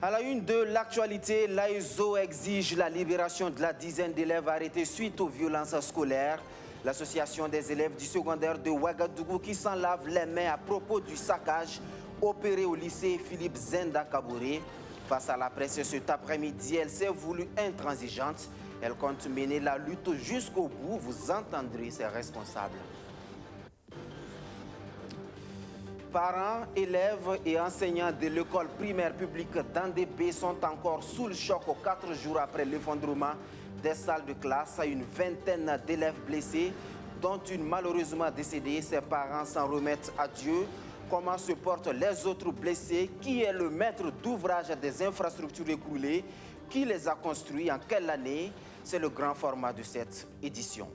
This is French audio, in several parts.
À la une de l'actualité, l'AESO exige la libération de la dizaine d'élèves arrêtés suite aux violences scolaires. L'association des élèves du secondaire de Ouagadougou qui s'en lave les mains à propos du saccage opéré au lycée Philippe Zenda Kaboré. Face à la presse cet après-midi, elle s'est voulue intransigeante. Elle compte mener la lutte jusqu'au bout. Vous entendrez ses responsables. Parents, élèves et enseignants de l'école primaire publique d'Andébé sont encore sous le choc 4 jours après l'effondrement des salles de classe. Une vingtaine d'élèves blessés, dont une malheureusement décédée. Ses parents s'en remettent à Dieu. Comment se portent les autres blessés? Qui est le maître d'ouvrage des infrastructures écroulées? Qui les a construits? En quelle année? C'est le grand format de cette édition.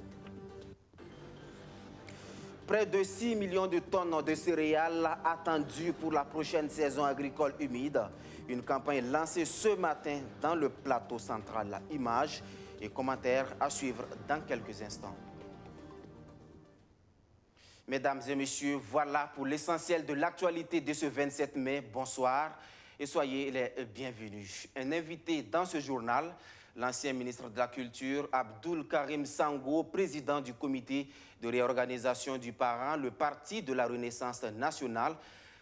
Près de 6 millions de tonnes de céréales attendues pour la prochaine saison agricole humide. Une campagne lancée ce matin dans le plateau central. Images et commentaires à suivre dans quelques instants. Mesdames et messieurs, voilà pour l'essentiel de l'actualité de ce 27 mai. Bonsoir et soyez les bienvenus. Un invité dans ce journal, l'ancien ministre de la Culture, Abdoul Karim Sango, président du comité de réorganisation du Parent, le Parti de la Renaissance nationale,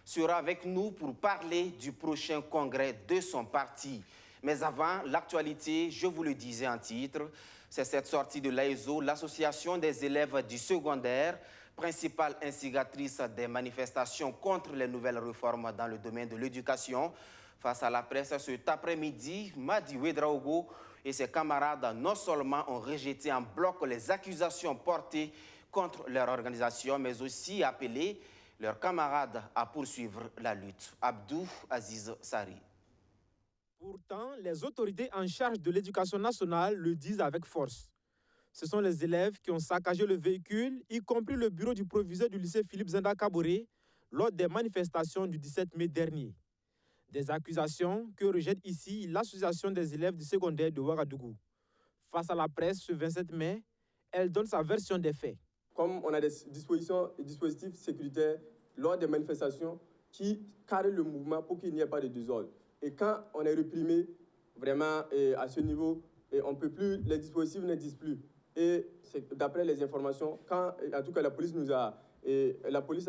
sera avec nous pour parler du prochain congrès de son parti. Mais avant l'actualité, je vous le disais en titre, c'est cette sortie de l'AESO, l'association des élèves du secondaire, principale instigatrice des manifestations contre les nouvelles réformes dans le domaine de l'éducation. Face à la presse cet après-midi, Madi Ouedraogo et ses camarades non seulement ont rejeté en bloc les accusations portées contre leur organisation, mais aussi appelé leurs camarades à poursuivre la lutte. Abdou Aziz Sari. Pourtant, les autorités en charge de l'éducation nationale le disent avec force. Ce sont les élèves qui ont saccagé le véhicule, y compris le bureau du proviseur du lycée Philippe Zenda Kaboré, lors des manifestations du 17 mai dernier. Des accusations que rejette ici l'association des élèves du secondaire de Ouagadougou. Face à la presse ce 27 mai, elle donne sa version des faits. Comme on a des dispositions et dispositifs sécuritaires lors des manifestations qui carrent le mouvement pour qu'il n'y ait pas de désordre. Et quand on est réprimé vraiment à ce niveau, on ne peut plus, les dispositifs n'existent plus. Et d'après les informations, quand en tout cas la police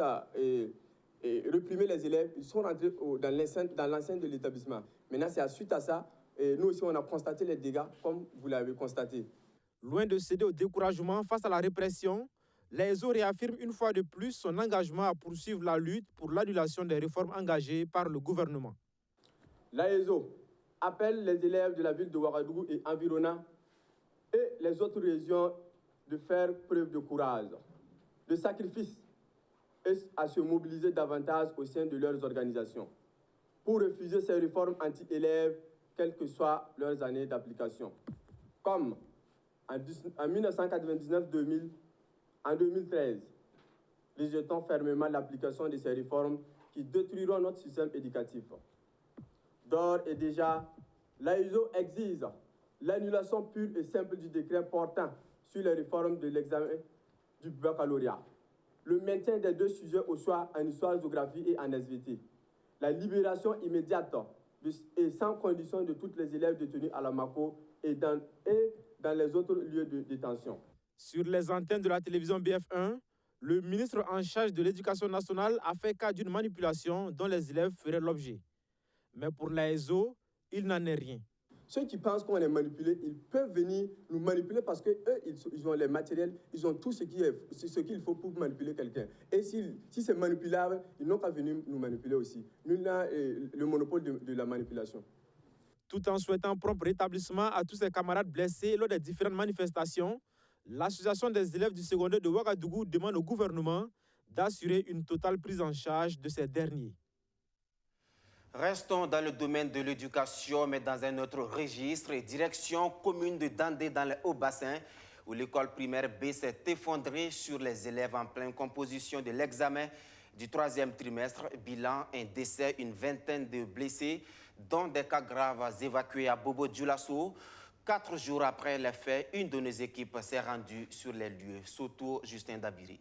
a réprimé les élèves, ils sont rentrés dans l'enceinte de l'établissement. Maintenant, c'est à suite à ça, nous aussi on a constaté les dégâts comme vous l'avez constaté. Loin de céder au découragement face à la répression, l'AESO réaffirme une fois de plus son engagement à poursuivre la lutte pour l'annulation des réformes engagées par le gouvernement. L'AESO appelle les élèves de la ville de Ouagadougou et environnants et les autres régions de faire preuve de courage, de sacrifice et à se mobiliser davantage au sein de leurs organisations pour refuser ces réformes anti-élèves, quelles que soient leurs années d'application. Comme en 1999-2000, en 2013, rejetons fermement l'application de ces réformes qui détruiront notre système éducatif. D'ores et déjà, l'AESO exige l'annulation pure et simple du décret portant sur les réformes de l'examen du baccalauréat, le maintien des 2 sujets au choix en histoire, géographie et en SVT, la libération immédiate et sans condition de tous les élèves détenus à la MACO et dans les autres lieux de détention. Sur les antennes de la télévision BF1, le ministre en charge de l'Éducation nationale a fait cas d'une manipulation dont les élèves feraient l'objet. Mais pour l'AESO, il n'en est rien. Ceux qui pensent qu'on est manipulé, ils peuvent venir nous manipuler parce qu'eux, ils ont les matériels, ils ont tout ce qu'il faut pour manipuler quelqu'un. Et si c'est manipulable, ils n'ont qu'à venir nous manipuler aussi. Nul n'a le monopole de la manipulation. Tout en souhaitant prompt rétablissement à tous ses camarades blessés lors des différentes manifestations, l'association des élèves du secondaire de Ouagadougou demande au gouvernement d'assurer une totale prise en charge de ces derniers. Restons dans le domaine de l'éducation, mais dans un autre registre. Direction commune de Dandé dans le Haut-Bassin, où l'école primaire B s'est effondrée sur les élèves en pleine composition de l'examen du 3e trimestre. Bilan, un décès, une vingtaine de blessés, dont des cas graves évacués à Bobo Dioulasso. 4 jours après les faits, une de nos équipes s'est rendue sur les lieux, surtout Justin Dabiri.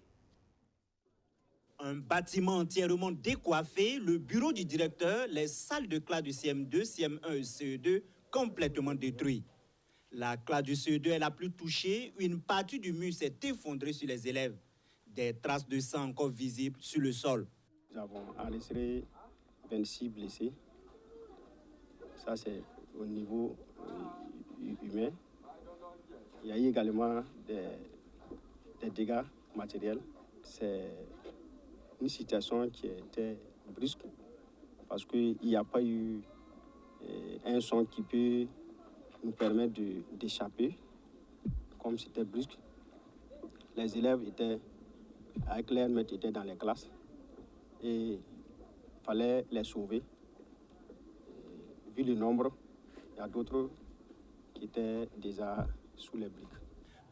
Un bâtiment entièrement décoiffé, le bureau du directeur, les salles de classe du CM2, CM1 et CE2 complètement détruits. La classe du CE2 est la plus touchée. Une partie du mur s'est effondrée sur les élèves. Des traces de sang encore visibles sur le sol. Nous avons enregistré 26 blessés. Ça, c'est au niveau humain. Il y a eu également des dégâts matériels. C'est une situation qui était brusque parce qu'il n'y a pas eu un son qui peut nous permettre d'échapper. Comme c'était brusque, les élèves étaient, avec leur maître, étaient dans les classes et il fallait les sauver. Vu le nombre, il y a d'autres qui étaient déjà sous les briques.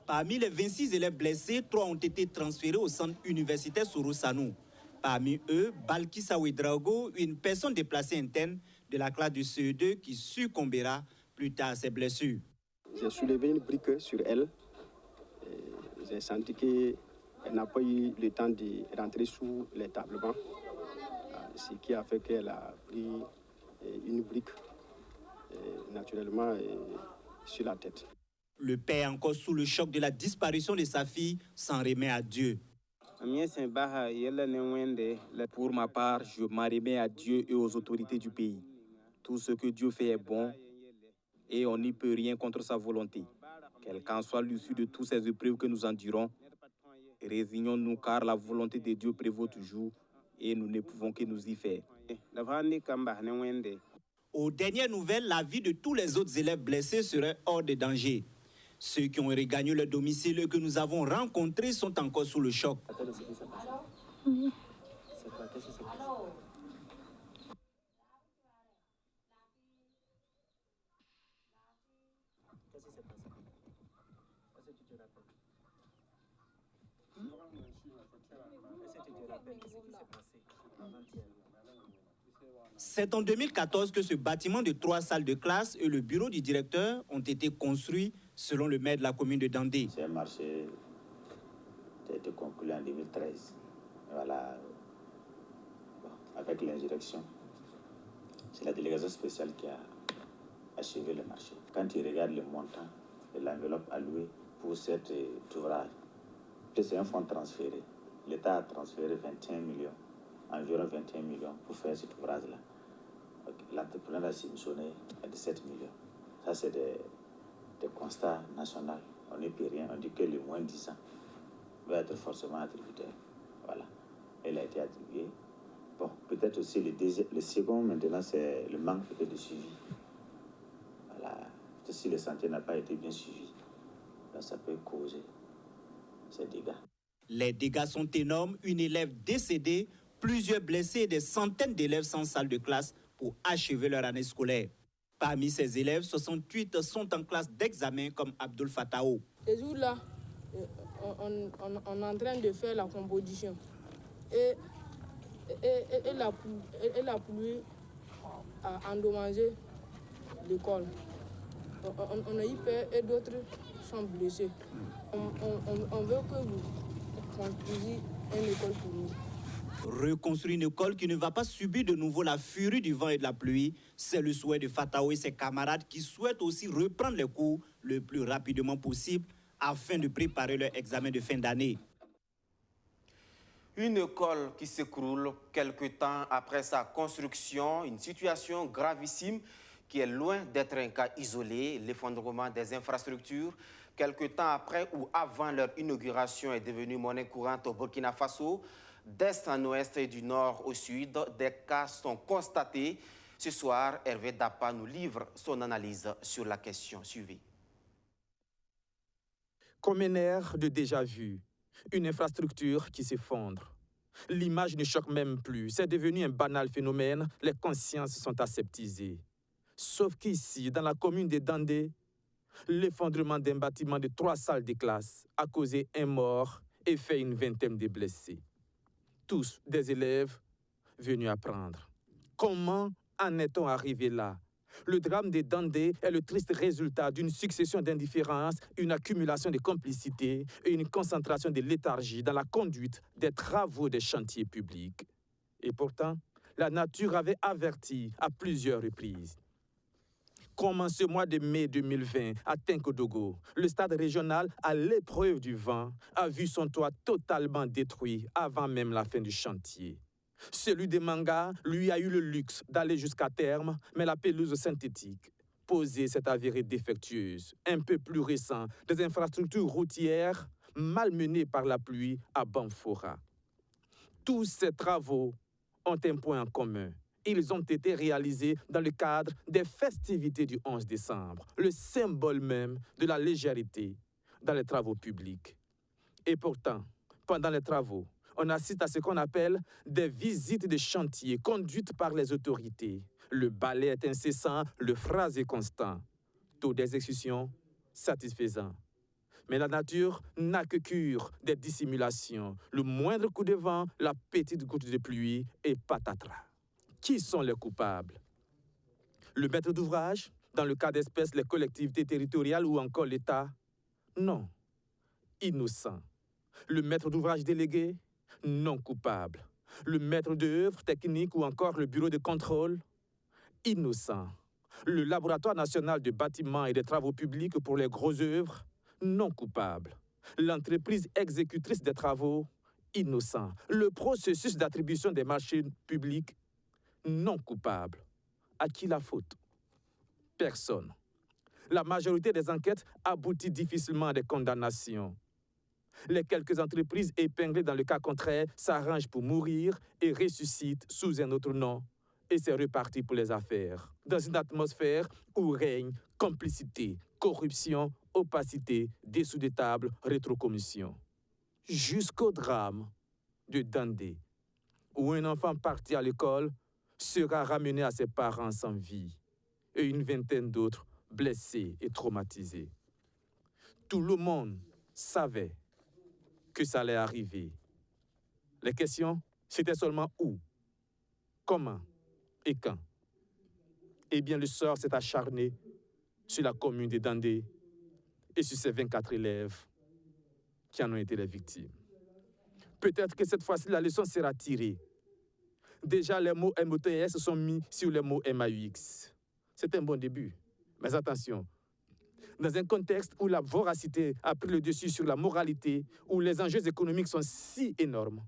Parmi les 26 élèves blessés, 3 ont été transférés au centre universitaire Sorosano. Parmi eux, Balkissa Ouedraogo, une personne déplacée interne de la classe du CE2 qui succombera plus tard à ses blessures. J'ai soulevé une brique sur elle. J'ai senti qu'elle n'a pas eu le temps de rentrer sous l'établement, ce qui a fait qu'elle a pris une brique naturellement sur la tête. Le père, encore sous le choc de la disparition de sa fille, s'en remet à Dieu. Pour ma part, je m'en remets à Dieu et aux autorités du pays. Tout ce que Dieu fait est bon et on n'y peut rien contre sa volonté. Quelle qu'en soit l'issue de toutes ces épreuves que nous endurons, résignons-nous car la volonté de Dieu prévaut toujours et nous ne pouvons que nous y faire. Aux dernières nouvelles, la vie de tous les autres élèves blessés serait hors de danger. Ceux qui ont regagné leur domicile et que nous avons rencontrés sont encore sous le choc. C'est en 2014 que ce bâtiment de 3 salles de classe et le bureau du directeur ont été construits selon le maire de la commune de Dandé. C'est un marché qui a été conclu en 2013. Voilà. Bon, avec l'insurrection, c'est la délégation spéciale qui a achevé le marché. Quand tu regardes le montant de l'enveloppe allouée pour cet ouvrage, c'est un fonds transféré. L'État a transféré 21 millions, environ 21 millions pour faire cet ouvrage-là. L'entrepreneur a subventionné à 17 millions. Ça, c'est des constats nationaux. On ne peut rien. On dit que le moins 10 ans va être forcément attribué. Voilà. Elle a été attribuée. Bon, peut-être aussi le second, maintenant, c'est le manque peut-être de suivi. Voilà. Si le chantier n'a pas été bien suivi, là, ça peut causer ces dégâts. Les dégâts sont énormes. Une élève décédée, plusieurs blessés et des centaines d'élèves sans salle de classe pour achever leur année scolaire. Parmi ces élèves, 68 sont en classe d'examen comme Abdul Fatao. Ce jour-là, on est en train de faire la composition. Et la pluie a endommagé l'école. On a eu peur et d'autres sont blessés. On veut que vous construisiez une école pour nous. Reconstruire une école qui ne va pas subir de nouveau la furie du vent et de la pluie, c'est le souhait de Fatao et ses camarades qui souhaitent aussi reprendre les cours le plus rapidement possible afin de préparer leur examen de fin d'année. Une école qui s'écroule quelque temps après sa construction, une situation gravissime qui est loin d'être un cas isolé, l'effondrement des infrastructures. Quelque temps après ou avant leur inauguration est devenue monnaie courante au Burkina Faso. D'est en ouest et du nord au sud, des cas sont constatés. Ce soir, Hervé Dapa nous livre son analyse sur la question. Suivez. Comme un air de déjà-vu, une infrastructure qui s'effondre. L'image ne choque même plus, c'est devenu un banal phénomène, les consciences sont aseptisées. Sauf qu'ici, dans la commune de Dandé, l'effondrement d'un bâtiment de 3 salles de classe a causé un mort et fait une vingtaine de blessés. Tous des élèves venus apprendre. Comment en est-on arrivé là? Le drame des Dandé est le triste résultat d'une succession d'indifférences, une accumulation de complicité et une concentration de léthargie dans la conduite des travaux des chantiers publics. Et pourtant, la nature avait averti à plusieurs reprises. Comme en ce mois de mai 2020, à Tenkodogo, le stade régional, à l'épreuve du vent, a vu son toit totalement détruit avant même la fin du chantier. Celui de Manga, lui, a eu le luxe d'aller jusqu'à terme, mais la pelouse synthétique posée s'est avérée défectueuse. Un peu plus récent, des infrastructures routières malmenées par la pluie à Banfora. Tous ces travaux ont un point en commun. Ils ont été réalisés dans le cadre des festivités du 11 décembre, le symbole même de la légèreté dans les travaux publics. Et pourtant, pendant les travaux, on assiste à ce qu'on appelle des visites de chantier conduites par les autorités. Le balai est incessant, le phrasé constant. Taux d'exécution satisfaisant. Mais la nature n'a que cure des dissimulations. Le moindre coup de vent, la petite goutte de pluie et patatras. Qui sont les coupables? Le maître d'ouvrage, dans le cas d'espèce les collectivités territoriales ou encore l'État? Non. Innocent. Le maître d'ouvrage délégué? Non coupable. Le maître d'œuvre technique ou encore le bureau de contrôle? Innocent. Le laboratoire national de bâtiments et des travaux publics pour les grosses œuvres? Non coupable. L'entreprise exécutrice des travaux? Innocent. Le processus d'attribution des marchés publics? Non coupable. À qui la faute? Personne. La majorité des enquêtes aboutit difficilement à des condamnations. Les quelques entreprises épinglées dans le cas contraire s'arrangent pour mourir et ressuscitent sous un autre nom. Et c'est reparti pour les affaires. Dans une atmosphère où règne complicité, corruption, opacité, dessous des tables, rétrocommission. Jusqu'au drame de Dandé, où un enfant parti à l'école sera ramené à ses parents sans vie et une vingtaine d'autres blessés et traumatisés. Tout le monde savait que ça allait arriver. Les questions, c'était seulement où, comment et quand. Eh bien, le sort s'est acharné sur la commune de Dandé et sur ses 24 élèves qui en ont été les victimes. Peut-être que cette fois-ci, la leçon sera tirée. Déjà, les mots MOTS sont mis sur les mots MAUX. C'est un bon début. Mais attention, dans un contexte où la voracité a pris le dessus sur la moralité, où les enjeux économiques sont si énormes,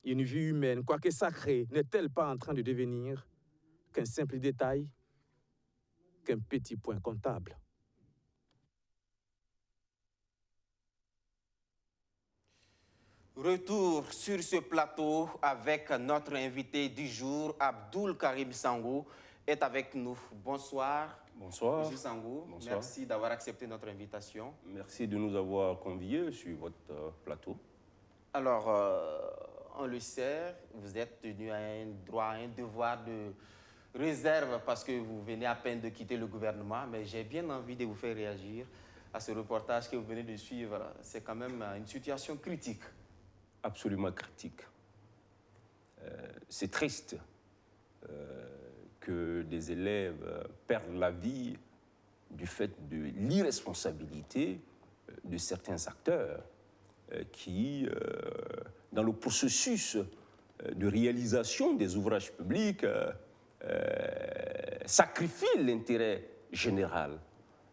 une vie humaine, quoique sacrée, n'est-elle pas en train de devenir qu'un simple détail, qu'un petit point comptable? Retour sur ce plateau avec notre invité du jour, Abdoul Karim Sangou, est avec nous. Bonsoir. Bonsoir. Monsieur Sangou, bonsoir. Merci d'avoir accepté notre invitation. Merci de nous avoir conviés sur votre plateau. Alors, on le sait, vous êtes tenu à un droit, à un devoir de réserve parce que vous venez à peine de quitter le gouvernement, mais j'ai bien envie de vous faire réagir à ce reportage que vous venez de suivre. C'est quand même une situation critique. Absolument critique. C'est triste que des élèves perdent la vie du fait de l'irresponsabilité de certains acteurs qui, dans le processus de réalisation des ouvrages publics, sacrifient l'intérêt général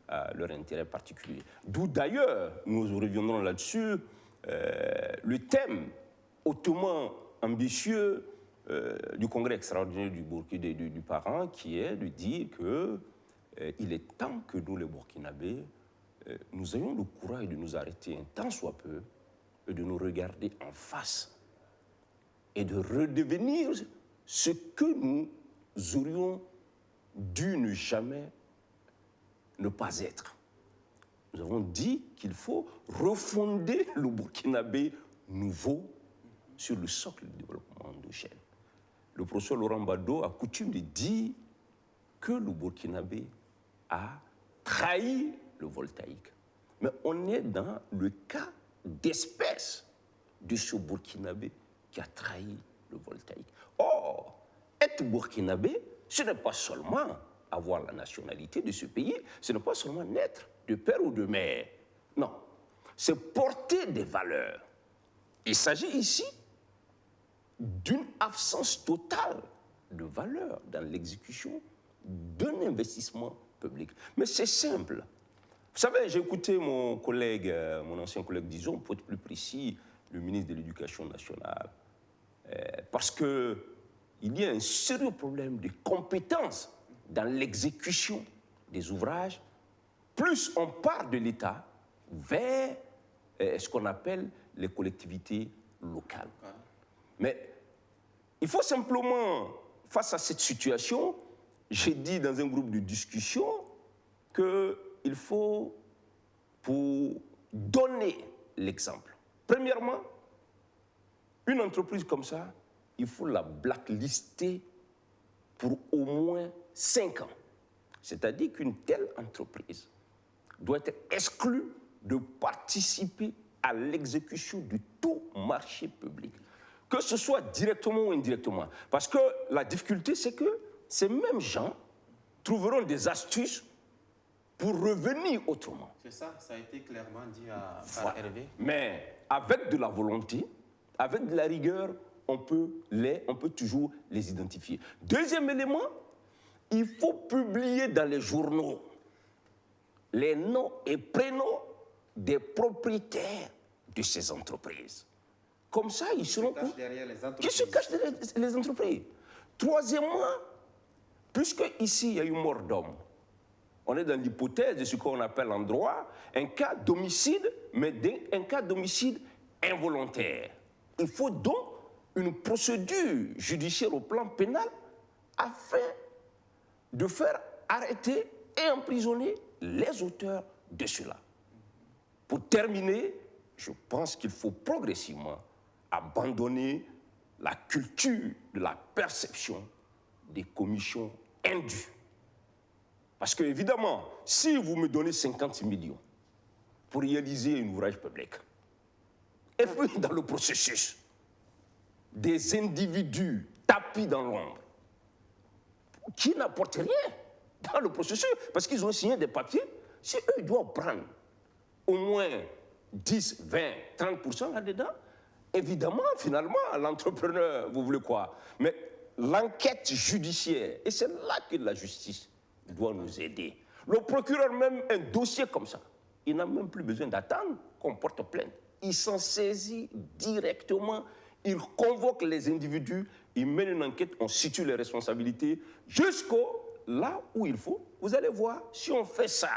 à leur intérêt particulier. D'où d'ailleurs, nous reviendrons là-dessus, le thème hautement ambitieux du congrès extraordinaire du Parent, qui est de dire qu'il est temps que nous, les Burkinabés, nous ayons le courage de nous arrêter un tant soit peu et de nous regarder en face et de redevenir ce que nous aurions dû ne jamais ne pas être. Nous avons dit qu'il faut refonder le Burkinabé nouveau sur le socle du développement endogène. Le professeur Laurent Gbado a coutume de dire que le Burkinabé a trahi le voltaïque. Mais on est dans le cas d'espèce de ce Burkinabé qui a trahi le voltaïque. Or, être Burkinabé, ce n'est pas seulement avoir la nationalité de ce pays, ce n'est pas seulement naître de père ou de mère. Non, c'est porter des valeurs. Il s'agit ici d'une absence totale de valeurs dans l'exécution d'un investissement public. Mais c'est simple. Vous savez, j'ai écouté mon collègue, mon ancien collègue, disons, pour être plus précis, le ministre de l'Éducation nationale, parce qu'il y a un sérieux problème de compétences dans l'exécution des ouvrages. Plus on part de l'État vers ce qu'on appelle les collectivités locales. Mais il faut simplement, face à cette situation, j'ai dit dans un groupe de discussion qu'il faut, pour donner l'exemple, premièrement, une entreprise comme ça, il faut la blacklister pour au moins 5 ans. C'est-à-dire qu'une telle entreprise doit être exclue de participer à l'exécution de tout marché public, que ce soit directement ou indirectement. Parce que la difficulté, c'est que ces mêmes gens trouveront des astuces pour revenir autrement. C'est ça, ça a été clairement dit par Hervé. Mais avec de la volonté, avec de la rigueur, on peut toujours les identifier. Deuxième élément, il faut publier dans les journaux les noms et prénoms des propriétaires de ces entreprises. Comme ça, ils seront qui se cachent derrière les entreprises. Troisièmement, puisque ici, il y a eu mort d'homme, on est dans l'hypothèse de ce qu'on appelle en droit un cas d'homicide, mais un cas d'homicide involontaire. Il faut donc une procédure judiciaire au plan pénal afin de faire arrêter et emprisonner les auteurs de cela. Pour terminer, je pense qu'il faut progressivement abandonner la culture de la perception des commissions indues. Parce que, évidemment, si vous me donnez 50 millions pour réaliser un ouvrage public, et puis dans le processus, des individus tapis dans l'ombre, qui n'apportent rien dans le processus, parce qu'ils ont signé des papiers, si eux doivent prendre au moins 10, 20, 30% là-dedans, évidemment, finalement, l'entrepreneur, vous voulez quoi? Mais l'enquête judiciaire, et c'est là que la justice doit nous aider. Le procureur, même un dossier comme ça, il n'a même plus besoin d'attendre qu'on porte plainte. Il s'en saisit directement, il convoque les individus, il mène une enquête, on situe les responsabilités jusqu'au là où il faut. Vous allez voir, si on fait ça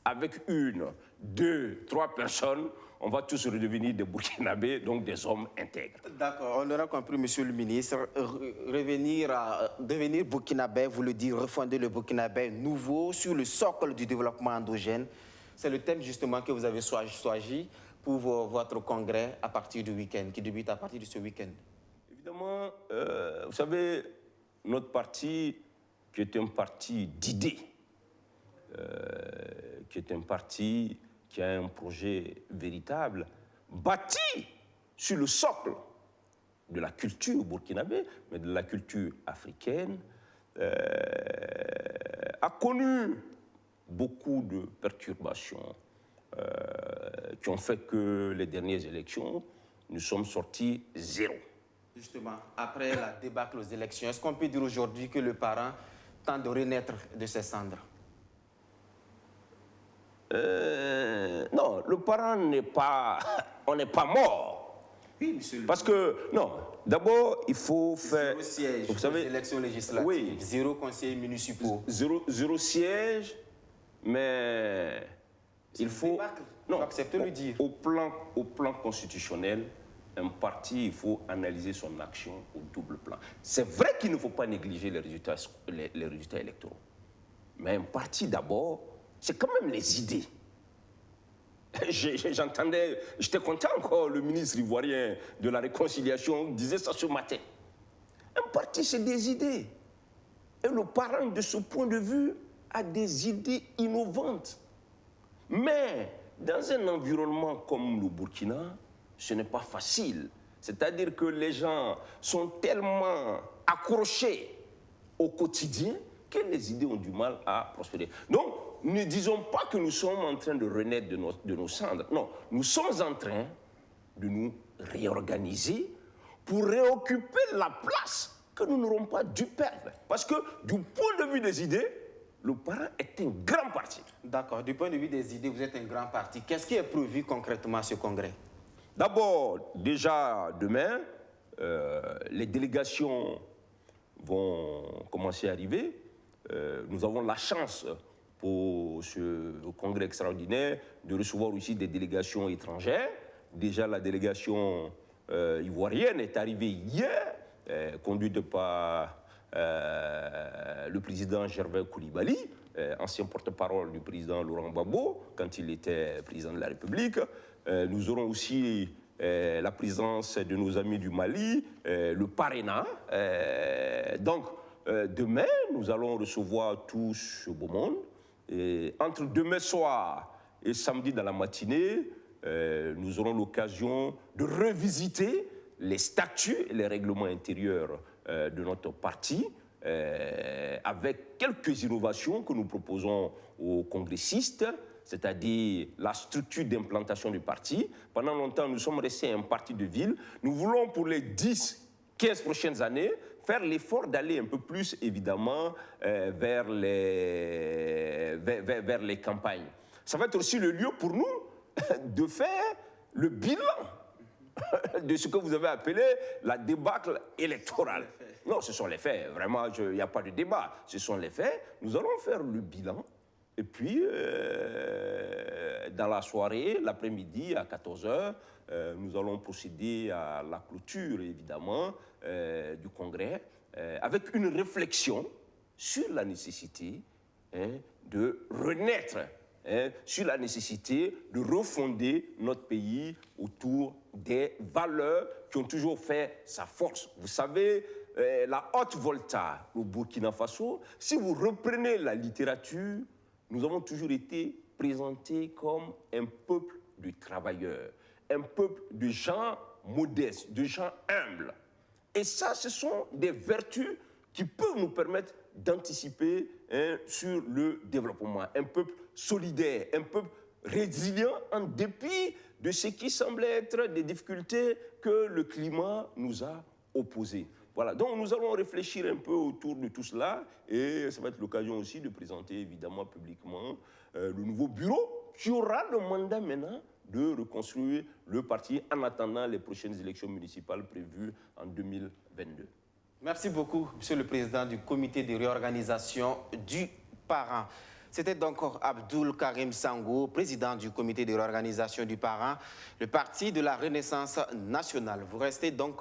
avec 1, 2, 3 personnes, on va tous redevenir des Burkinabés, donc des hommes intègres. D'accord, on aura compris, monsieur le ministre. Devenir Burkinabé, vous le dites, refonder le Burkinabé nouveau sur le socle du développement endogène. C'est le thème justement que vous avez choisi pour votre congrès à partir du week-end, qui débute à partir de ce week-end. Évidemment, vous savez, notre parti, qui est un parti d'idées, qui est un parti qui a un projet véritable, bâti sur le socle de la culture burkinabé, mais de la culture africaine, a connu beaucoup de perturbations qui ont fait que les dernières élections, nous sommes sortis 0. Justement, après la débâcle aux élections, est-ce qu'on peut dire aujourd'hui que le parent tente de renaître de ses cendres? Non, le parent n'est pas... On n'est pas mort. Oui, monsieur le Parce que, non, d'abord, il faut faire... 0 siège vous savez, aux élections législatives, oui, 0 conseillers municipaux. 0 siège, mais il faut... Non, accepter le dire. Au plan constitutionnel, un parti, il faut analyser son action au double plan. C'est vrai qu'il ne faut pas négliger les résultats électoraux. Mais un parti, d'abord, c'est quand même les idées. J'entendais, j'étais content encore, le ministre ivoirien de la Réconciliation disait ça ce matin. Un parti, c'est des idées. Et le parent, de ce point de vue, a des idées innovantes. Mais dans un environnement comme le Burkina, ce n'est pas facile. C'est-à-dire que les gens sont tellement accrochés au quotidien que les idées ont du mal à prospérer. Donc, ne disons pas que nous sommes en train de renaître de nos cendres. Non, nous sommes en train de nous réorganiser pour réoccuper la place que nous n'aurons pas dû perdre. Parce que du point de vue des idées, le parent est un grand parti. D'accord. Du point de vue des idées, vous êtes un grand parti. Qu'est-ce qui est prévu concrètement à ce congrès? D'abord, déjà demain, les délégations vont commencer à arriver. Nous avons la chance pour ce congrès extraordinaire de recevoir aussi des délégations étrangères. Déjà, la délégation ivoirienne est arrivée hier, conduite par le président Gervais Koulibaly, ancien porte-parole du président Laurent Gbagbo, quand il était président de la République. Nous aurons aussi la présence de nos amis du Mali, le parrainat. Donc, demain, nous allons recevoir tout ce beau monde. Et entre demain soir et samedi dans la matinée, nous aurons l'occasion de revisiter les statuts et les règlements intérieurs de notre parti, avec quelques innovations que nous proposons aux congressistes, c'est-à-dire la structure d'implantation du parti. Pendant longtemps, nous sommes restés un parti de ville. Nous voulons, pour les 10-15 prochaines années, faire l'effort d'aller un peu plus, évidemment, vers les campagnes. Ça va être aussi le lieu pour nous de faire le bilan de ce que vous avez appelé la débâcle électorale. Non, ce sont les faits. Vraiment, il n'y a pas de débat. Ce sont les faits. Nous allons faire le bilan. Et puis, dans la soirée, l'après-midi, à 14h, nous allons procéder à la clôture, évidemment, du congrès, avec une réflexion sur la nécessité de renaître, sur la nécessité de refonder notre pays autour des valeurs qui ont toujours fait sa force. Vous savez, la Haute-Volta au Burkina Faso, si vous reprenez la littérature, nous avons toujours été présentés comme un peuple de travailleurs, un peuple de gens modestes, de gens humbles. Et ça, ce sont des vertus qui peuvent nous permettre d'anticiper sur le développement. Un peuple solidaire, un peuple résilient en dépit de ce qui semble être des difficultés que le climat nous a opposées. Voilà, donc nous allons réfléchir un peu autour de tout cela et ça va être l'occasion aussi de présenter évidemment publiquement le nouveau bureau qui aura le mandat maintenant de reconstruire le parti en attendant les prochaines élections municipales prévues en 2022. Merci beaucoup, Monsieur le Président du comité de réorganisation du parent. C'était donc Abdoul Karim Sango, président du comité de réorganisation du parent, le parti de la Renaissance nationale. Vous restez donc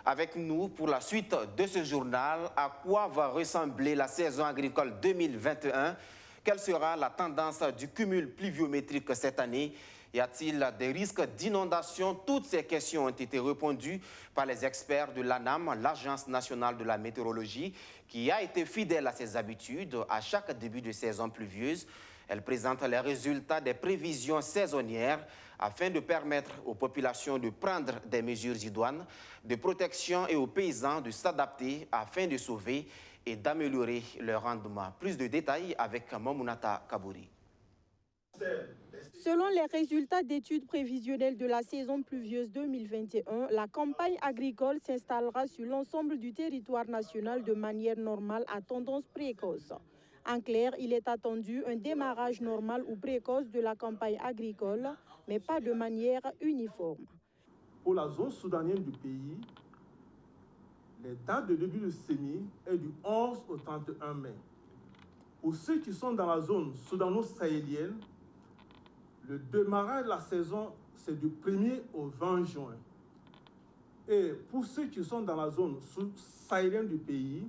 avec nous pour la suite de ce journal. À quoi va ressembler la saison agricole 2021? Quelle sera la tendance du cumul pluviométrique cette année? Y a-t-il des risques d'inondation? Toutes ces questions ont été répondues par les experts de l'ANAM, l'Agence nationale de la météorologie, qui a été fidèle à ses habitudes à chaque début de saison pluvieuse. Elle présente les résultats des prévisions saisonnières afin de permettre aux populations de prendre des mesures idoines de protection et aux paysans de s'adapter afin de sauver et d'améliorer leur rendement. Plus de détails avec Mamounata Kabouri. Selon les résultats d'études prévisionnelles de la saison pluvieuse 2021, la campagne agricole s'installera sur l'ensemble du territoire national de manière normale à tendance précoce. En clair, il est attendu un démarrage normal ou précoce de la campagne agricole, mais pas de manière uniforme. Pour la zone soudanienne du pays, les dates de début de semis est du 11 au 31 mai. Pour ceux qui sont dans la zone soudano-sahélienne, le démarrage de la saison, c'est du 1er au 20 juin. Et pour ceux qui sont dans la zone sahélienne du pays,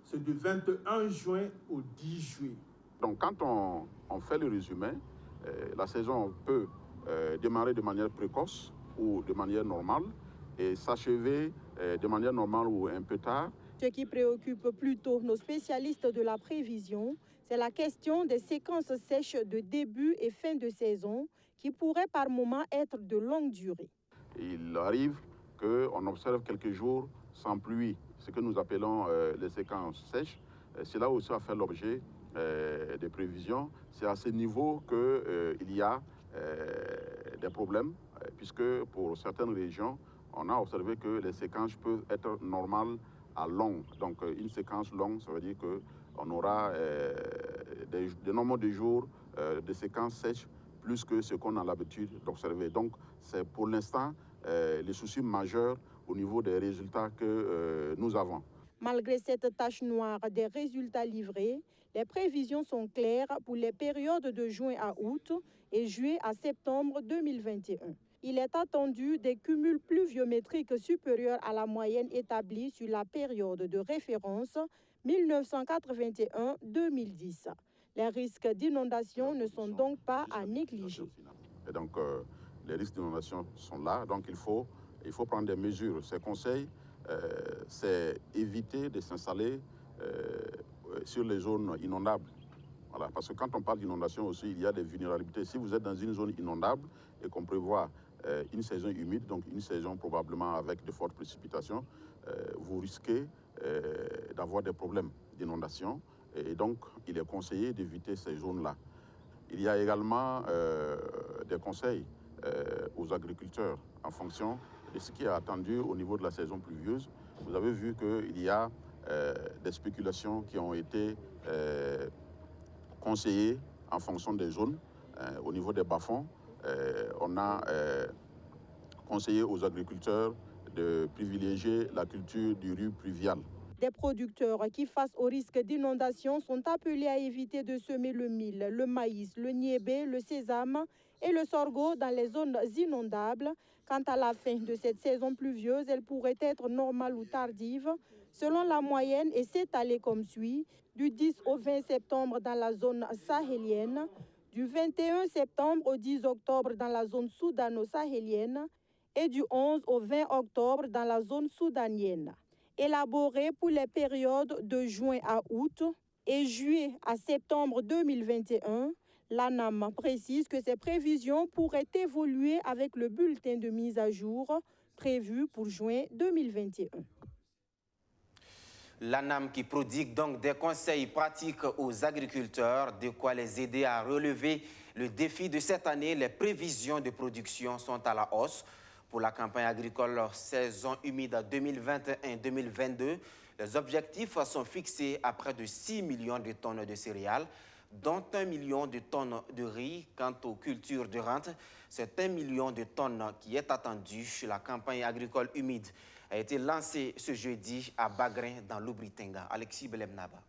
c'est du 21 juin au 10 juillet. Donc quand on fait le résumé, la saison peut démarrer de manière précoce ou de manière normale et s'achever de manière normale ou un peu tard. Ce qui préoccupe plutôt nos spécialistes de la prévision, c'est la question des séquences sèches de début et fin de saison qui pourraient par moments être de longue durée. Il arrive qu'on observe quelques jours sans pluie, ce que nous appelons les séquences sèches, cela aussi a fait l'objet des prévisions. C'est à ce niveau qu'il y a des problèmes, puisque pour certaines régions, on a observé que les séquences peuvent être normales à longues. Donc une séquence longue, ça veut dire qu'on aura des nombres de jours de séquences sèches plus que ce qu'on a l'habitude d'observer. Donc c'est pour l'instant les soucis majeurs au niveau des résultats que nous avons. Malgré cette tache noire des résultats livrés, les prévisions sont claires pour les périodes de juin à août et juillet à septembre 2021. Il est attendu des cumuls pluviométriques supérieurs à la moyenne établie sur la période de référence 1981-2010. Les risques d'inondation ne sont donc pas à négliger. Et donc, les risques d'inondation sont là, donc il faut prendre des mesures. Ces conseils, c'est éviter de s'installer sur les zones inondables. Voilà, parce que quand on parle d'inondation aussi, il y a des vulnérabilités. Si vous êtes dans une zone inondable et qu'on prévoit une saison humide, donc une saison probablement avec de fortes précipitations, vous risquez d'avoir des problèmes d'inondation. Et donc, il est conseillé d'éviter ces zones-là. Il y a également des conseils aux agriculteurs en fonction de ce qui est attendu au niveau de la saison pluvieuse. Vous avez vu qu'il y a des spéculations qui ont été conseillées en fonction des zones. Au niveau des bas-fonds, on a conseillé aux agriculteurs de privilégier la culture du riz pluvial. Des producteurs qui, face au risque d'inondation, sont appelés à éviter de semer le mil, le maïs, le niébé, le sésame et le sorgho dans les zones inondables. Quant à la fin de cette saison pluvieuse, elle pourrait être normale ou tardive, selon la moyenne, et s'étaler comme suit: du 10 au 20 septembre dans la zone sahélienne, du 21 septembre au 10 octobre dans la zone soudano-sahélienne et du 11 au 20 octobre dans la zone soudanienne. Élaborée pour les périodes de juin à août et juillet à septembre 2021, l'ANAM précise que ces prévisions pourraient évoluer avec le bulletin de mise à jour prévu pour juin 2021. L'ANAM qui prodigue donc des conseils pratiques aux agriculteurs, de quoi les aider à relever le défi de cette année. Les prévisions de production sont à la hausse. Pour la campagne agricole saison humide 2021-2022, les objectifs sont fixés à près de 6 millions de tonnes de céréales, dont 1 million de tonnes de riz. Quant aux cultures de rente, c'est 1 million de tonnes qui est attendu. La campagne agricole humide a été lancée ce jeudi à Bagrin, dans l'Obritinga. Alexis Belemnaba.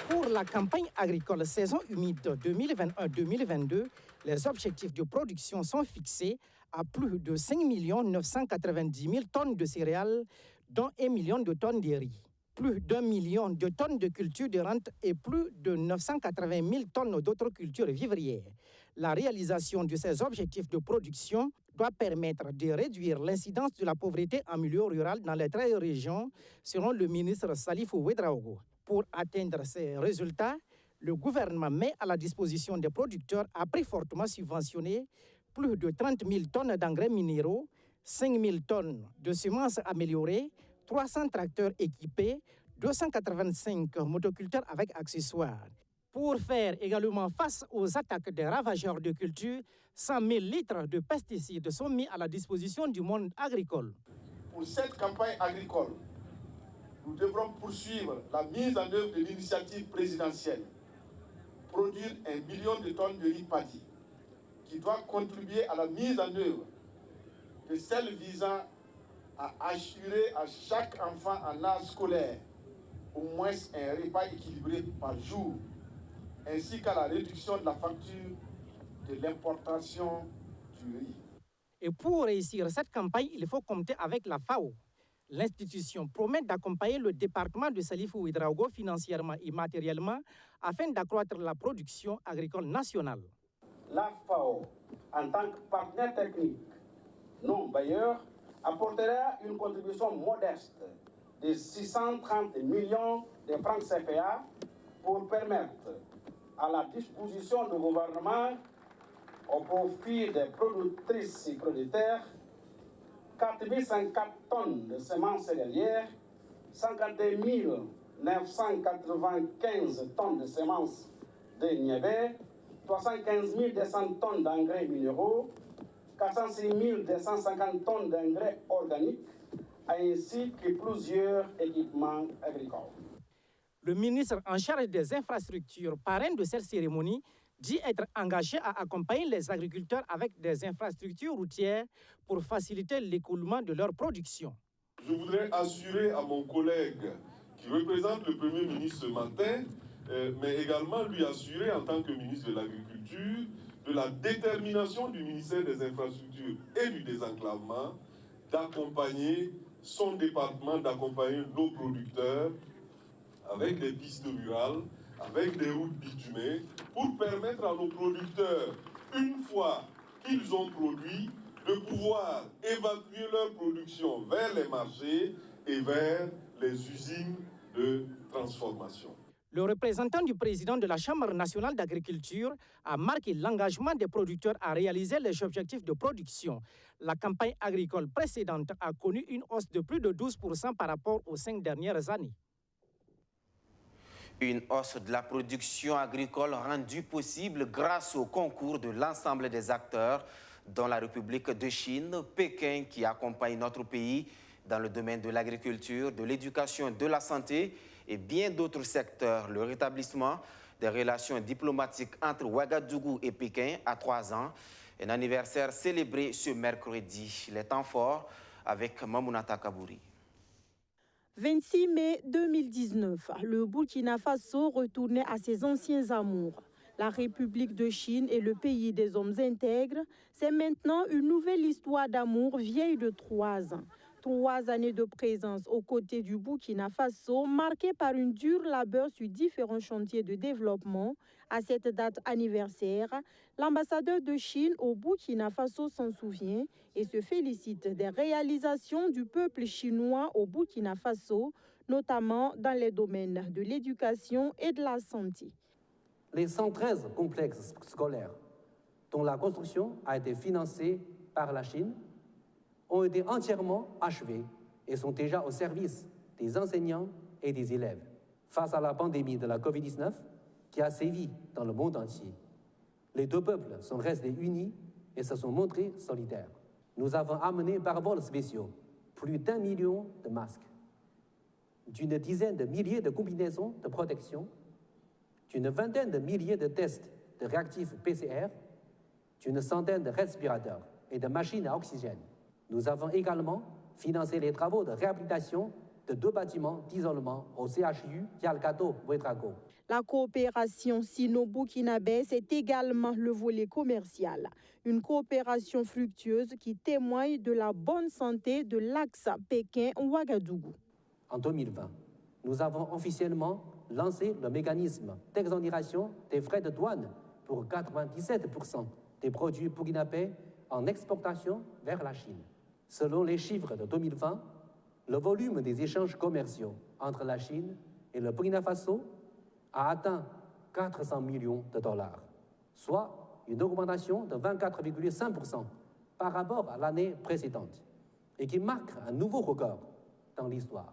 Pour la campagne agricole saison humide 2021-2022, les objectifs de production sont fixés à plus de 5 990 000 tonnes de céréales, dont 1 million de tonnes de riz. Plus d'1 million de tonnes de cultures de rente et plus de 980 000 tonnes d'autres cultures vivrières. La réalisation de ces objectifs de production doit permettre de réduire l'incidence de la pauvreté en milieu rural dans les 13 régions, selon le ministre Salifou Ouédraogo. Pour atteindre ces résultats, le gouvernement met à la disposition des producteurs à prix fortement subventionné plus de 30 000 tonnes d'engrais minéraux, 5 000 tonnes de semences améliorées, 300 tracteurs équipés, 285 motoculteurs avec accessoires. Pour faire également face aux attaques des ravageurs de culture, 100 000 litres de pesticides sont mis à la disposition du monde agricole. Pour cette campagne agricole, nous devrons poursuivre la mise en œuvre de l'initiative présidentielle, produire 1 million de tonnes de riz paddy, qui doit contribuer à la mise en œuvre de celle visant à assurer à chaque enfant en âge scolaire au moins un repas équilibré par jour, ainsi qu'à la réduction de la facture de l'importation du riz. Et pour réussir cette campagne, il faut compter avec la FAO. L'institution promet d'accompagner le département de Salifou Ouédraogo financièrement et matériellement afin d'accroître la production agricole nationale. La FAO, en tant que partenaire technique non bailleur, apportera une contribution modeste de 630 millions de francs CFA pour permettre à la disposition du gouvernement, au profit des productrices et producteurs, 4 054 tonnes de semences céréalières, 52 995 tonnes de semences de niébé, 315 200 tonnes d'engrais minéraux, 406 250 tonnes d'engrais organiques, ainsi que plusieurs équipements agricoles. Le ministre en charge des infrastructures, parrain de cette cérémonie, dit être engagé à accompagner les agriculteurs avec des infrastructures routières pour faciliter l'écoulement de leur production. Je voudrais assurer à mon collègue qui représente le Premier ministre ce matin, mais également lui assurer en tant que ministre de l'Agriculture de la détermination du ministère des Infrastructures et du Désenclavement d'accompagner son département, d'accompagner nos producteurs avec des pistes rurales, avec des routes bitumées, pour permettre à nos producteurs, une fois qu'ils ont produit, de pouvoir évacuer leur production vers les marchés et vers les usines de transformation. Le représentant du président de la Chambre nationale d'agriculture a marqué l'engagement des producteurs à réaliser les objectifs de production. La campagne agricole précédente a connu une hausse de plus de 12% par rapport aux 5 dernières années. Une hausse de la production agricole rendue possible grâce au concours de l'ensemble des acteurs, dont la République de Chine, Pékin, qui accompagne notre pays dans le domaine de l'agriculture, de l'éducation, de la santé et bien d'autres secteurs. Le rétablissement des relations diplomatiques entre Ouagadougou et Pékin à 3 ans, un anniversaire célébré ce mercredi. Les temps forts avec Mamounata Kabouri. 26 mai 2019, le Burkina Faso retournait à ses anciens amours. La République de Chine est le pays des hommes intègres. C'est maintenant une nouvelle histoire d'amour vieille de 3 ans. 3 années de présence aux côtés du Burkina Faso, marquées par une dure labeur sur différents chantiers de développement. À cette date anniversaire, l'ambassadeur de Chine au Burkina Faso s'en souvient et se félicite des réalisations du peuple chinois au Burkina Faso, notamment dans les domaines de l'éducation et de la santé. Les 113 complexes scolaires dont la construction a été financée par la Chine ont été entièrement achevés et sont déjà au service des enseignants et des élèves. Face à la pandémie de la Covid-19 qui a sévi dans le monde entier, les deux peuples sont restés unis et se sont montrés solidaires. Nous avons amené par vols spéciaux plus d'1 million de masques, d'une dizaine de milliers de combinaisons de protection, d'une vingtaine de milliers de tests de réactifs PCR, d'une centaine de respirateurs et de machines à oxygène. Nous avons également financé les travaux de réhabilitation de 2 bâtiments d'isolement au CHU Kialkato-Ouedraogo. La coopération sino-burkinabé, c'est également le volet commercial. Une coopération fructueuse qui témoigne de la bonne santé de l'axe Pékin-Ouagadougou. En 2020, nous avons officiellement lancé le mécanisme d'exonération des frais de douane pour 97% des produits burkinabés en exportation vers la Chine. Selon les chiffres de 2020, le volume des échanges commerciaux entre la Chine et le Burkina Faso a atteint 400 millions de dollars, soit une augmentation de 24,5% par rapport à l'année précédente, et qui marque un nouveau record dans l'histoire.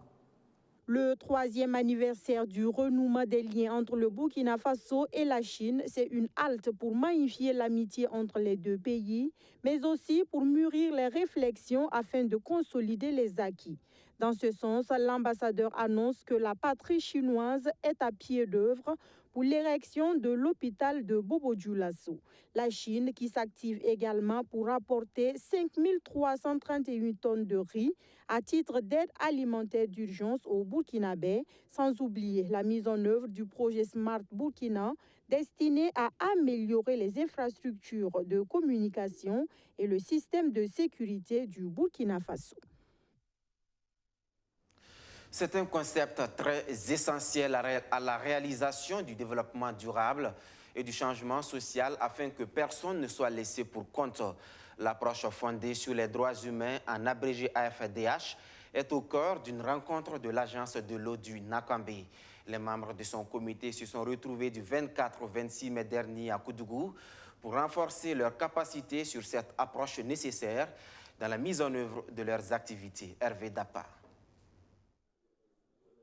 Le 3e anniversaire du renouement des liens entre le Burkina Faso et la Chine, c'est une halte pour magnifier l'amitié entre les deux pays, mais aussi pour mûrir les réflexions afin de consolider les acquis. Dans ce sens, l'ambassadeur annonce que la patrie chinoise est à pied d'œuvre pour l'érection de l'hôpital de Bobo-Dioulasso. La Chine qui s'active également pour apporter 5 331 tonnes de riz à titre d'aide alimentaire d'urgence au Burkinabé, sans oublier la mise en œuvre du projet Smart Burkina destiné à améliorer les infrastructures de communication et le système de sécurité du Burkina Faso. C'est un concept très essentiel à la réalisation du développement durable et du changement social afin que personne ne soit laissé pour compte. L'approche fondée sur les droits humains, en abrégé AFDH, est au cœur d'une rencontre de l'agence de l'eau du Nakambé. Les membres de son comité se sont retrouvés du 24 au 26 mai dernier à Koudougou pour renforcer leurs capacités sur cette approche nécessaire dans la mise en œuvre de leurs activités. Hervé Dapa.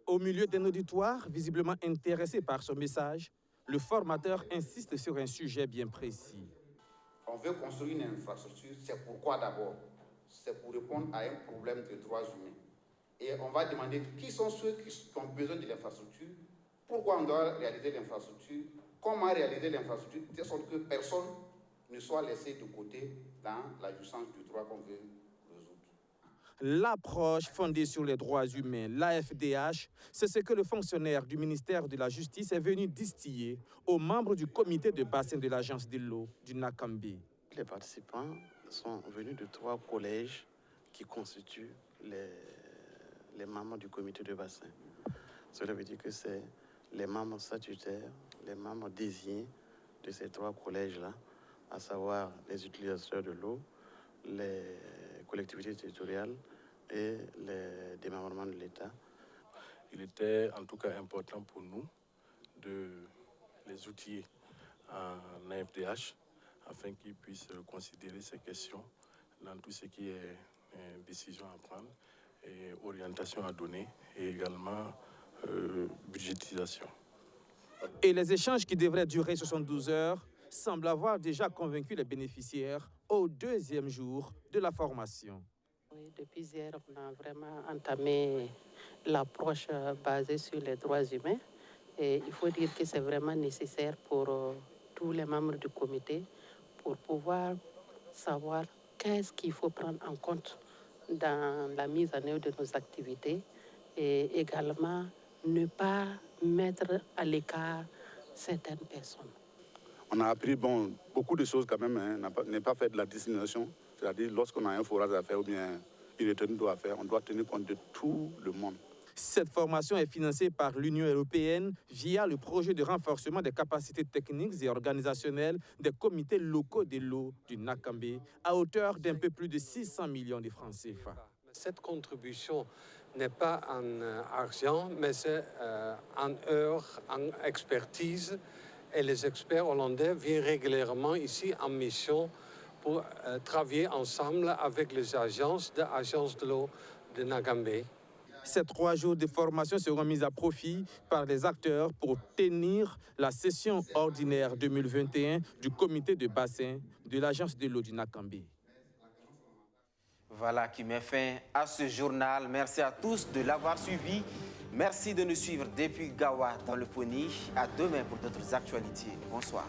Au milieu d'un auditoire visiblement intéressé par son message, le formateur insiste sur un sujet bien précis. On veut construire une infrastructure, c'est pourquoi d'abord? C'est pour répondre à un problème de droits humains. Et on va demander qui sont ceux qui ont besoin de l'infrastructure, pourquoi on doit réaliser l'infrastructure, comment réaliser l'infrastructure, de sorte que personne ne soit laissé de côté dans la jouissance du droit qu'on veut résoudre. L'approche fondée sur les droits humains, l'AFDH, c'est ce que le fonctionnaire du ministère de la Justice est venu distiller aux membres du comité de bassin de l'agence de l'eau du Nakambe. Les participants sont venus de 3 collèges qui constituent les membres du comité de bassin. Cela veut dire que c'est les membres statutaires, les membres désignés de ces 3 collèges-là, à savoir les utilisateurs de l'eau, les collectivités territoriales et les démembrements de l'État. Il était en tout cas important pour nous de les outiller en AFDH afin qu'ils puissent considérer ces questions dans tout ce qui est décision à prendre et orientation à donner et également budgétisation. Et les échanges qui devraient durer 72 heures semblent avoir déjà convaincu les bénéficiaires au 2e jour de la formation. Oui, depuis hier, on a vraiment entamé l'approche basée sur les droits humains. Et il faut dire que c'est vraiment nécessaire pour tous les membres du comité pour pouvoir savoir qu'est-ce qu'il faut prendre en compte dans la mise en œuvre de nos activités et également ne pas mettre à l'écart certaines personnes. On a appris beaucoup de choses quand même, n'est pas fait de la discrimination, c'est-à-dire lorsqu'on a un forage à faire ou bien une retenue d'eau à faire, on doit tenir compte de tout le monde. Cette formation est financée par l'Union européenne via le projet de renforcement des capacités techniques et organisationnelles des comités locaux de l'eau du Nakambe à hauteur d'un peu plus de 600 millions de francs CFA. Cette contribution n'est pas en argent, mais c'est en heures, en expertise. Et les experts hollandais viennent régulièrement ici en mission pour travailler ensemble avec les agences de l'eau de Nakambe. Ces 3 jours de formation seront mis à profit par les acteurs pour tenir la session ordinaire 2021 du comité de bassin de l'agence de l'eau du Nakambe. Voilà qui met fin à ce journal. Merci à tous de l'avoir suivi. Merci de nous suivre depuis Gawa dans le Pony. À demain pour d'autres actualités. Bonsoir.